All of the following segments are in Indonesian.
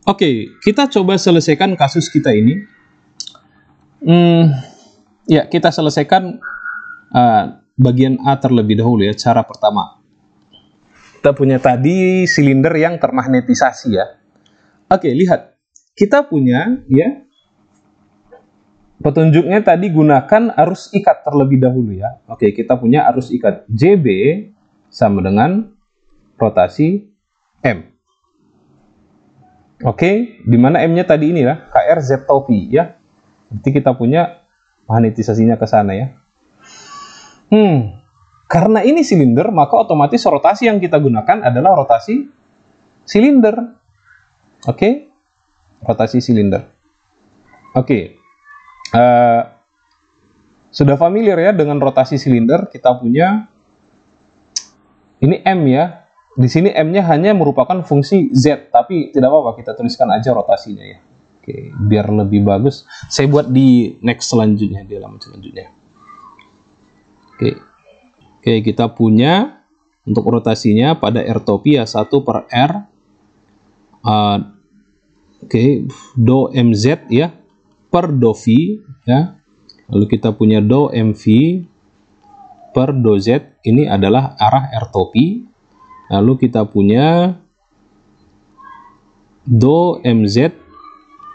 Oke, kita coba selesaikan kasus kita ini. Ya, kita selesaikan bagian A terlebih dahulu ya, cara pertama. Kita punya tadi silinder yang termagnetisasi ya. Oke, lihat. Kita punya ya, petunjuknya tadi gunakan arus ikat terlebih dahulu ya. Oke, kita punya arus ikat JB sama dengan rotasi M. Oke, di mana M-nya tadi ini ya, KR Z tau Pi ya. Berarti kita punya magnetisasinya ke sana ya. Karena ini silinder, maka otomatis rotasi yang kita gunakan adalah rotasi silinder. Oke, rotasi silinder. Oke, sudah familiar ya dengan rotasi silinder. Kita punya ini M ya. Di sini M-nya hanya merupakan fungsi Z, tapi tidak apa-apa, kita tuliskan aja rotasinya ya. Oke, biar lebih bagus. Saya buat di next selanjutnya, di halaman selanjutnya. Oke, kita punya untuk rotasinya pada R tau Pi ya 1 per R. Do MZ ya per do V ya. Lalu kita punya do MV per do Z, ini adalah arah R tau Pi. Lalu kita punya do MZ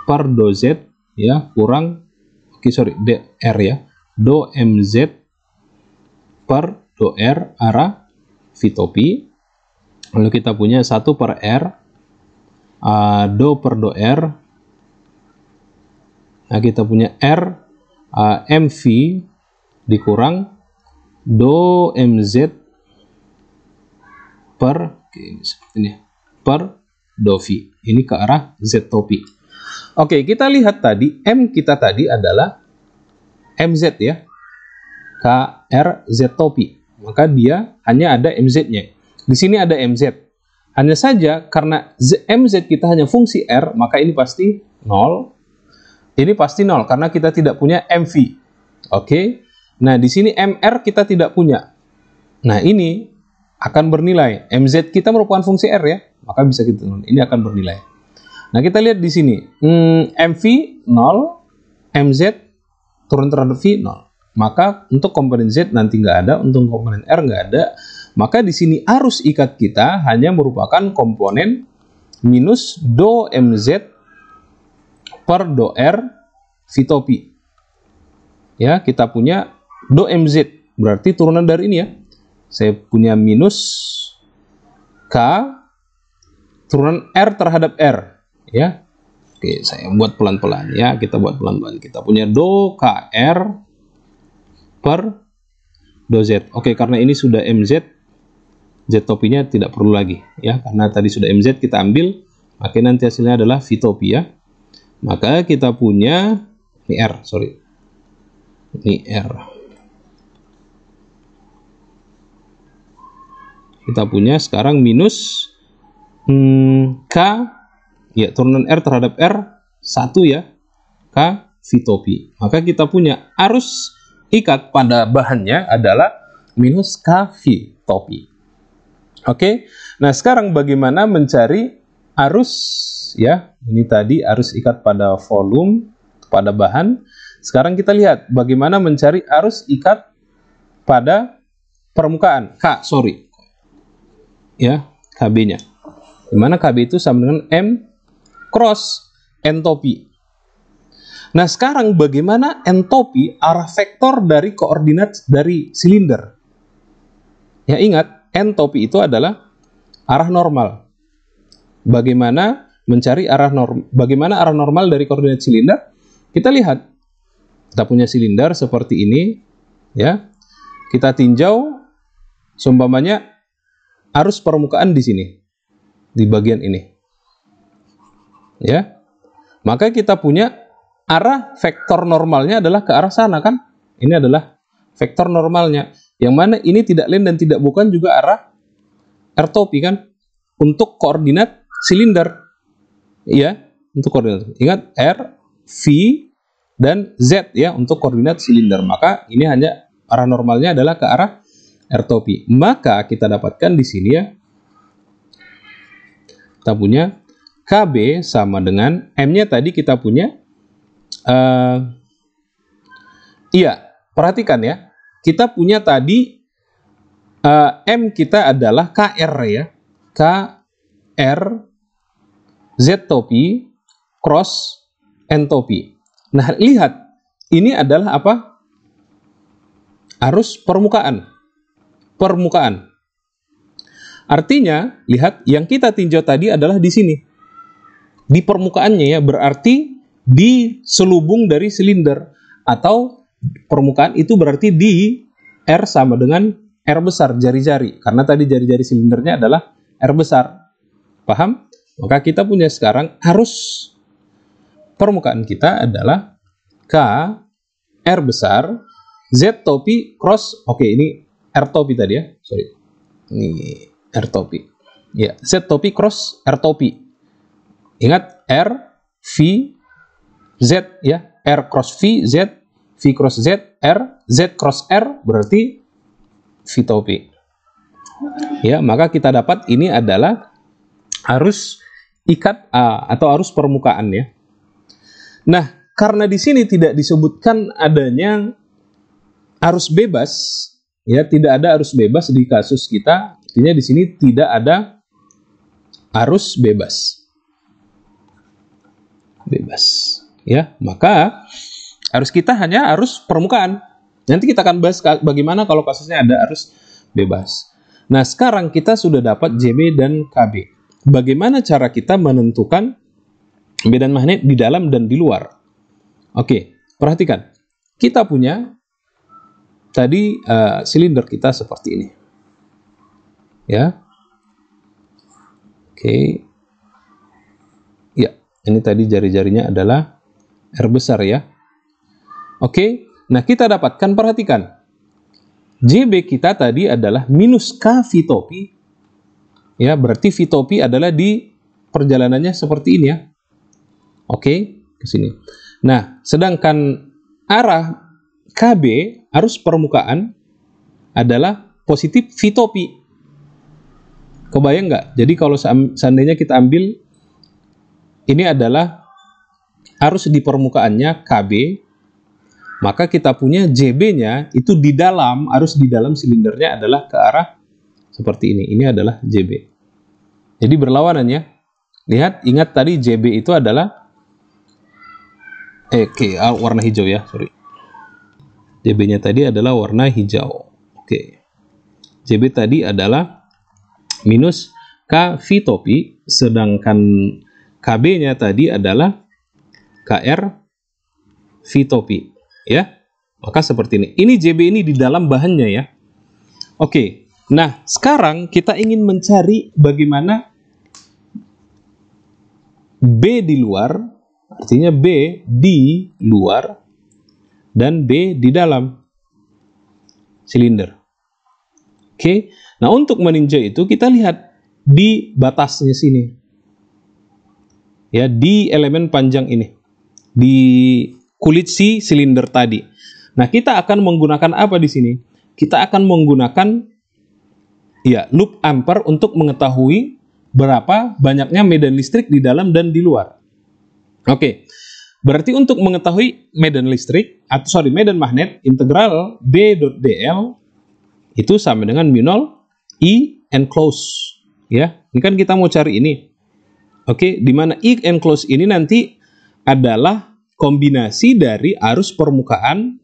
per do Z ya kurang DR ya. Do MZ per do R arah V tau Pi. Lalu kita punya 1 per R do per do R. Nah, kita punya R MV dikurang do MZ per seperti ini per do V, ini ke arah Z tau Pi. Oke, kita lihat tadi M kita tadi adalah MZ ya, KR Z tau Pi, maka dia hanya ada MZ-nya. Di sini ada MZ. Hanya saja karena MZ kita hanya fungsi R, maka ini pasti 0. Ini pasti 0 karena kita tidak punya MV. Oke. Nah, di sini MR kita tidak punya. Nah, ini akan bernilai. MZ kita merupakan fungsi R ya, maka bisa kita ini akan bernilai. Nah, kita lihat di sini. MV 0, MZ turun terhadap V 0. Maka untuk komponen Z nanti nggak ada, untuk komponen R nggak ada. Maka di sini arus ikat kita hanya merupakan komponen minus do MZ per do R V tau Pi. Ya, kita punya do MZ, berarti turunan dari ini ya. Saya punya minus K turunan R terhadap R ya. Oke, saya buat pelan-pelan ya. Kita buat pelan-pelan. Kita punya do KR per do Z. Oke, karena ini sudah MZ, Z tau Pi-nya tidak perlu lagi ya. Karena tadi sudah MZ kita ambil, maka nanti hasilnya adalah V tau Pi ya. Maka kita punya ini R, sorry. Ini R. Kita punya sekarang minus K ya, turunan R terhadap R 1 ya, K V tau Pi. Maka kita punya arus ikat pada bahannya adalah minus K V tau Pi. Oke. Nah, sekarang bagaimana mencari arus ya? Ini tadi arus ikat pada volume pada bahan. Sekarang kita lihat bagaimana mencari arus ikat pada permukaan ya, KB-nya. Dimana KB itu sama dengan M cross entopi. Nah, sekarang bagaimana entopi arah vektor dari koordinat dari silinder? Ya, ingat, entopi itu adalah arah normal. Bagaimana mencari arah normal dari koordinat silinder? Kita lihat. Kita punya silinder seperti ini, ya. Kita tinjau seumpamanya arus permukaan di sini, di bagian ini, ya. Maka kita punya arah vektor normalnya adalah ke arah sana kan? Ini adalah vektor normalnya, yang mana ini tidak lain dan tidak bukan juga arah R tau Pi kan? Untuk koordinat silinder, ya. Untuk koordinat, ingat R, V, dan Z ya untuk koordinat silinder. Maka ini hanya arah normalnya adalah ke arah R tau Pi. Maka kita dapatkan di sini ya, kita punya KB sama dengan M-nya tadi kita punya. Iya, perhatikan ya. Kita punya tadi M kita adalah KR ya. KR Z topi cross N topi. Nah, lihat. Ini adalah apa? Arus permukaan. Permukaan. Artinya, lihat, yang kita tinjau tadi adalah di sini. Di permukaannya ya, berarti di selubung dari silinder. Atau permukaan itu berarti di R sama dengan R besar, jari-jari. Karena tadi jari-jari silindernya adalah R besar. Paham? Maka kita punya sekarang arus permukaan kita adalah K, R besar, Z topi cross, oke ini R topi tadi ya, sorry. Ini R topi. Ya, Z topi cross R topi. Ingat R, V, Z ya, R cross V, Z, V cross Z, R, Z cross R berarti V topi. Ya, maka kita dapat ini adalah arus ikat atau arus permukaan ya. Nah, karena di sini tidak disebutkan adanya arus bebas, ya tidak ada arus bebas di kasus kita, artinya di sini tidak ada arus bebas. Ya, maka arus kita hanya arus permukaan. Nanti kita akan bahas bagaimana kalau kasusnya ada arus bebas. Nah, sekarang kita sudah dapat JB dan KB. Bagaimana cara kita menentukan medan magnet di dalam dan di luar? Oke, perhatikan. Kita punya tadi silinder kita seperti ini. Ya. Oke. Ya, ini tadi jari-jarinya adalah R besar ya. Oke, nah kita dapatkan, perhatikan. JB kita tadi adalah minus K V topi. Ya, berarti V topi adalah di perjalanannya seperti ini ya. Oke, ke sini. Nah, sedangkan arah KB, arus permukaan, adalah positif V topi. Kebayang nggak? Jadi kalau seandainya kita ambil, ini adalah arus di permukaannya KB, maka kita punya JB-nya itu di dalam, arus di dalam silindernya adalah ke arah seperti ini. Ini adalah JB. Jadi berlawanan ya. Lihat, ingat tadi JB itu adalah warna hijau ya, sorry. JB-nya tadi adalah warna hijau. Oke. JB tadi adalah minus K V topi, sedangkan KB-nya tadi adalah KR V topi, ya. Maka seperti ini. Ini JB ini di dalam bahannya ya. Oke. Nah, sekarang kita ingin mencari bagaimana B di luar, artinya B di luar dan B di dalam silinder. Oke. Nah, untuk meninjau itu kita lihat di batasnya sini. Ya, di elemen panjang ini. Di kulit si silinder tadi. Nah, kita akan menggunakan apa di sini? Kita akan menggunakan ya, loop ampere untuk mengetahui berapa banyaknya medan listrik di dalam dan di luar. Oke. Berarti untuk mengetahui medan listrik atau medan magnet, integral B.dl itu sama dengan mu0 I enclose. Ya, ini kan kita mau cari ini. Oke, di mana I enclose ini nanti adalah kombinasi dari arus permukaan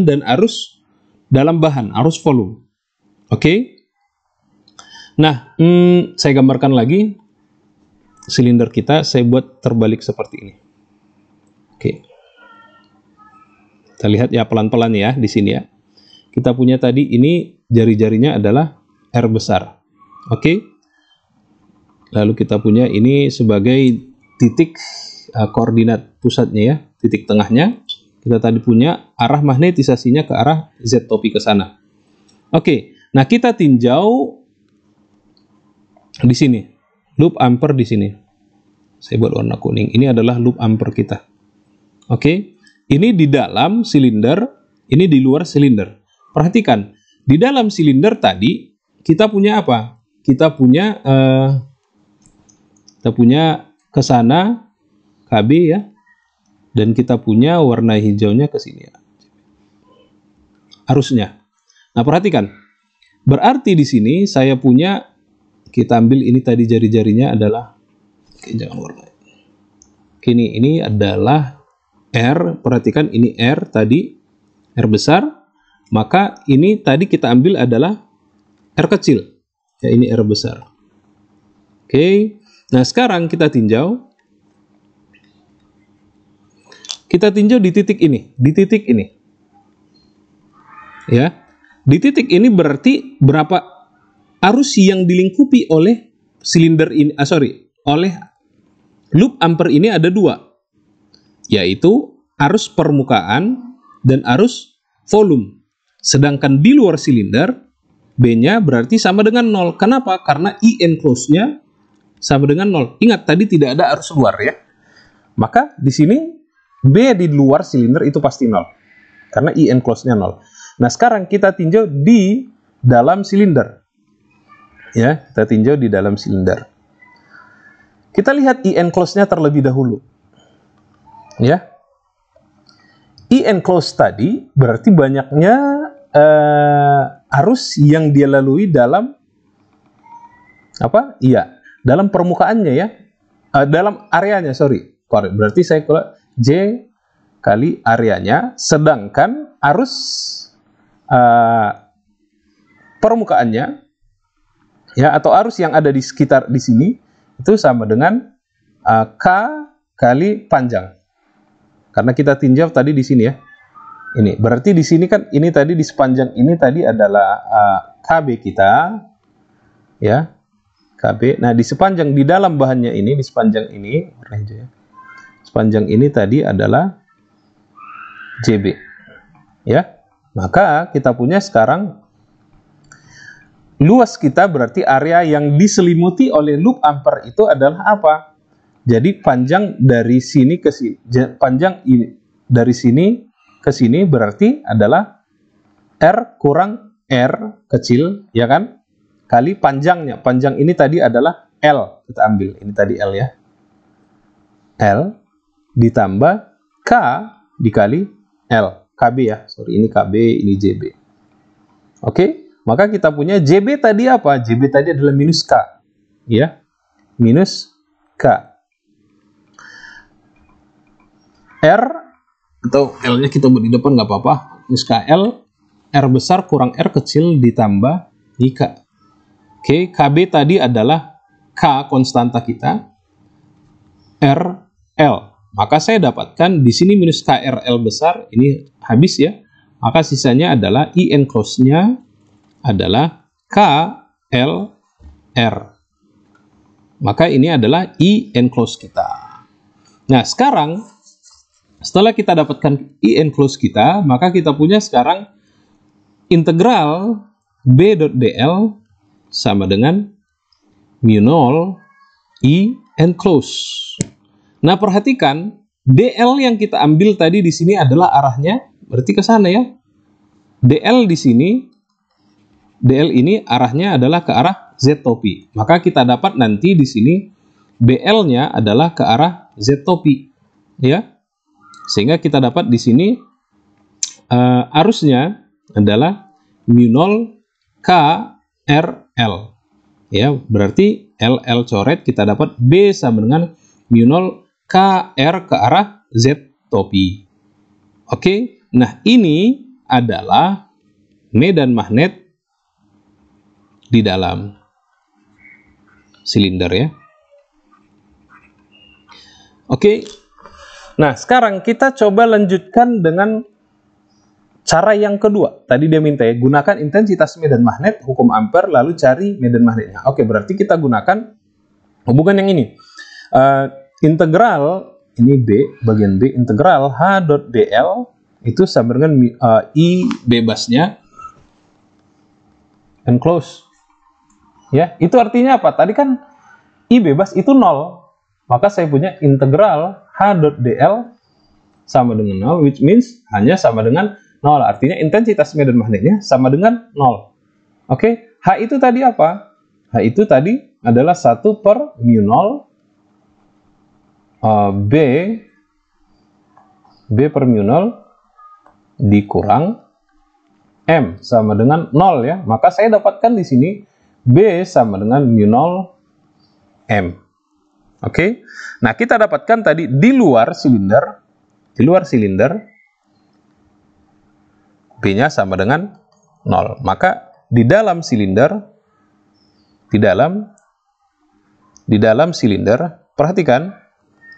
dan arus dalam bahan, arus volume. Oke. Nah, saya gambarkan lagi silinder kita, saya buat terbalik seperti ini. Oke. Kita lihat ya pelan-pelan ya di sini ya. Kita punya tadi ini jari-jarinya adalah R besar. Oke. Lalu kita punya ini sebagai titik koordinat pusatnya ya, titik tengahnya. Kita tadi punya arah magnetisasinya ke arah Z topi ke sana. Oke. Nah, kita tinjau di sini. Loop ampere di sini. Saya buat warna kuning. Ini adalah loop ampere kita. Oke. Ini di dalam silinder, ini di luar silinder. Perhatikan, di dalam silinder tadi kita punya apa? Kita punya Kita punya ke sana KB ya. Dan kita punya warna hijaunya ke sini ya. Arusnya. Nah, perhatikan. Berarti di sini saya punya, kita ambil ini tadi jari-jarinya adalah, oke, jangan warna. Ini adalah R, perhatikan ini R tadi, R besar, maka ini tadi kita ambil adalah R kecil. Ya, ini R besar. Oke, nah sekarang kita tinjau. Kita tinjau di titik ini, Ya, di titik ini berarti berapa arus yang dilingkupi oleh silinder ini, oleh loop ampere ini ada dua, yaitu arus permukaan dan arus volume. Sedangkan di luar silinder, B-nya berarti sama dengan 0. Kenapa? Karena I enclose-nya sama dengan 0. Ingat, tadi tidak ada arus luar ya. Maka di sini B di luar silinder itu pasti 0. Karena I enclose-nya 0. Nah, sekarang kita tinjau di dalam silinder. Ya, kita tinjau di dalam silinder. Kita lihat I enclose-nya terlebih dahulu. Ya. I enclose tadi berarti banyaknya arus yang dia lalui dalam apa? Iya, dalam permukaannya ya. Dalam areanya, Berarti saya kalau J kali areanya, sedangkan arus permukaannya ya, atau arus yang ada di sekitar di sini itu sama dengan K kali panjang. Karena kita tinjau tadi di sini ya. Ini berarti di sini kan ini tadi di sepanjang ini tadi adalah KB kita ya. KB. Nah, di sepanjang di dalam bahannya ini, di sepanjang ini warna hijau ya. Sepanjang ini tadi adalah JB. Ya. Maka kita punya sekarang luas kita berarti area yang diselimuti oleh loop ampere itu adalah apa? Jadi panjang dari sini ke sini, panjang ini dari sini ke sini berarti adalah R kurang R kecil, ya kan? Kali panjangnya. Panjang ini tadi adalah L. Kita ambil ini tadi L ya. L ditambah K dikali L. KB ya, ini KB, ini JB. Oke, maka kita punya JB tadi apa? JB tadi adalah minus K, ya, minus K. R atau L-nya kita buat di depan nggak apa-apa. Minus KL, R besar kurang R kecil ditambah I K. Oke, KB tadi adalah K konstanta kita, R L. Maka saya dapatkan di sini minus KRL besar, ini habis ya. Maka sisanya adalah I enclose-nya adalah KLR. Maka ini adalah I enclose kita. Nah, sekarang setelah kita dapatkan I enclose kita, maka kita punya sekarang integral B.dl sama dengan mu0 I enclose. Nah, perhatikan DL yang kita ambil tadi di sini adalah arahnya berarti ke sana ya. DL di sini, DL ini arahnya adalah ke arah Z topi. Maka kita dapat nanti di sini BL-nya adalah ke arah Z topi, ya. Sehingga kita dapat di sini arusnya adalah mu0 KRL. Ya, berarti LL coret kita dapat B sama dengan mu0 KR ke arah Z topi. Oke, nah ini adalah medan magnet di dalam silinder ya. Oke, nah sekarang kita coba lanjutkan dengan cara yang kedua. Tadi dia minta ya, gunakan intensitas medan magnet, hukum ampere, lalu cari medan magnetnya. Oke, berarti kita gunakan hubungan yang ini. Integral ini B, bagian B, integral H.dl itu sama dengan I bebasnya enclose. Ya, itu artinya apa? Tadi kan I bebas itu 0. Maka saya punya integral H.dl sama dengan 0, which means hanya sama dengan 0. Artinya intensitas medan magnetnya sama dengan 0. Oke, H itu tadi apa? H itu tadi adalah 1 per mu0 B per mu 0 dikurang M sama dengan 0 ya. Maka saya dapatkan di sini B sama dengan mu 0 M. Oke. Nah, kita dapatkan tadi di luar silinder B-nya sama dengan 0. Maka di dalam silinder perhatikan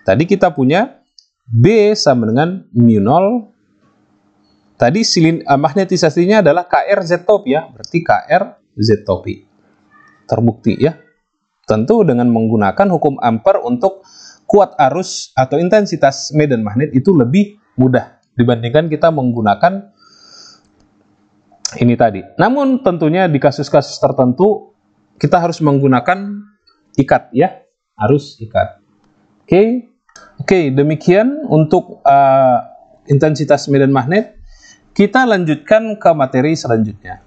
tadi kita punya B sama dengan mu 0. Tadi magnetisasinya adalah KR Z top ya, berarti KR Z top. Terbukti ya. Tentu dengan menggunakan hukum Ampere untuk kuat arus atau intensitas medan magnet itu lebih mudah dibandingkan kita menggunakan ini tadi. Namun tentunya di kasus-kasus tertentu kita harus menggunakan ikat ya, arus ikat. Oke, demikian untuk intensitas medan magnet. Kita lanjutkan ke materi selanjutnya.